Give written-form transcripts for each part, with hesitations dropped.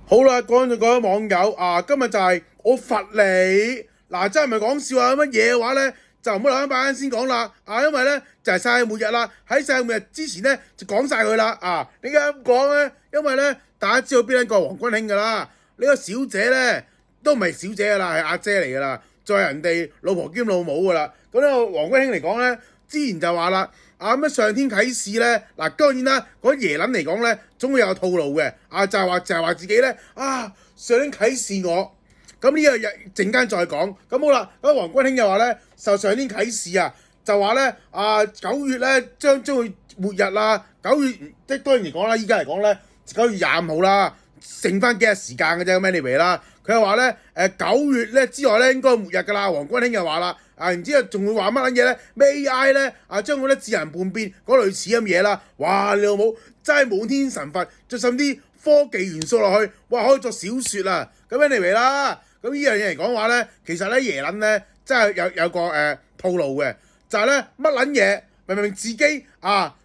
好啦，講就講網友啊，今日就係我罰你嗱，真係唔係講笑啊！乜嘢嘅話咧，就唔好留翻擺先講啦啊，因為咧就係世界末日啦，喺世界末日之前咧就講晒佢啦啊！點解咁講咧？因為咧大家知道邊一個黃君馨㗎啦，呢個小姐咧都唔係小姐㗎啦，係阿姐嚟㗎啦，再係人哋老婆兼老母㗎啦。咁呢個黃君馨嚟講咧，之前就話啦。咩上天啟示咧？嗱，當然啦，嗰耶撚嚟講咧，總會有套路嘅。就係話自己咧上天啟示我。咁呢個日陣間再講。咁好啦，咁黃君馨又話咧受上天啟示啊，就話咧9月咧將會末日啦。9月即係當然嚟講啦，依家嚟講咧9月25號啦，剩翻幾日時間嘅啫。咁 anyway 啦，佢又話咧9月咧之外咧應該末日㗎啦。黃君馨又話啦。然之後仲會話乜撚嘢咧？咩 AI 咧將嗰啲智能叛變嗰類似咁嘢啦！哇，你老母真係滿天神佛，再滲啲科技元素落去，哇可以作小説啊！咁 anyway 啦，咁呢樣嘢嚟講話咧，其實咧耶撚咧真係有個套路嘅，就係咧乜撚嘢明明自己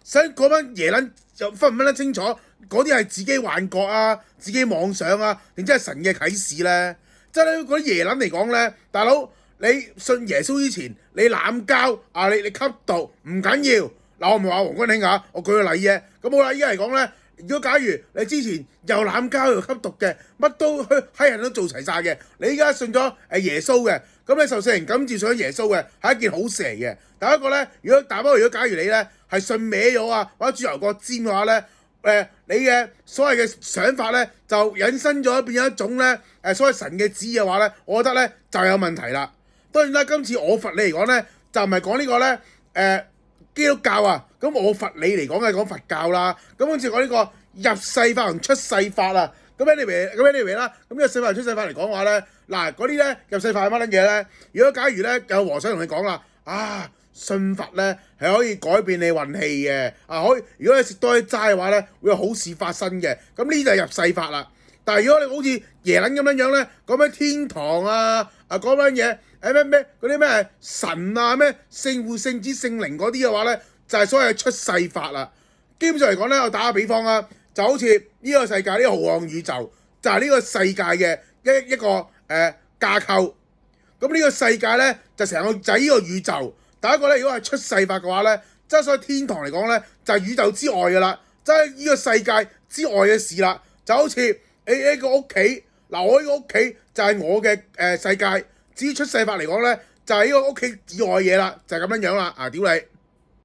想嗰班耶撚就分唔分得清楚，嗰啲係自己幻覺啊，自己妄想啊，定真係神嘅啟示咧？真係嗰啲耶撚嚟講咧，大佬。你信耶穌之前，你濫交你吸毒唔緊要。嗱，我唔係話黃君馨我舉個例啫。咁好啦，依家嚟講咧，如果假如你之前又濫交又吸毒嘅，乜都閪人都做齊晒嘅，你依家信咗耶穌嘅，咁你受聖靈感召信咗耶穌嘅，係一件好事嚟嘅。第一個咧，如果假如你咧係信歪咗或者豬油角尖嘅話咧，你嘅所謂嘅想法咧就引申咗變咗一種咧所謂神嘅旨意嘅話咧，我覺得咧就有問題啦。當然啦，今次我罰你嚟講咧，就唔係講呢個咧基督教啊，咁我罰你嚟講係講佛教啦。咁好似講呢個入世法同出世法啊。咁 anyway 啦，咁入世法同出世法嚟講話咧，嗱嗰啲咧入世法係乜撚嘢咧？如果假如咧有和尚同你講啦，信佛咧係可以改變你運氣嘅，可以如果你食多啲齋嘅話咧，會有好事發生嘅。咁呢就係入世法啦。但係如果你好似耶撚咁樣咧，講咩天堂講乜嘢咩嗰啲咩神咩聖父聖子聖靈嗰啲嘅話咧，就係所謂嘅出世法啦。基本上嚟講咧，我打個比方啊，就好似呢個世界呢個浩瀚宇宙，就係呢個世界嘅一個架構。咁呢個世界咧就成個就係呢個宇宙。第一個咧，如果係出世法嘅話咧，即係所謂天堂嚟講咧，就係宇宙之外噶啦，即係呢個世界之外嘅事啦。就好似你一個屋企，我呢個屋企就係我嘅世界。至於出世法嚟講咧，就係呢個屋企以外嘅嘢啦，就係咁樣啦。屌你！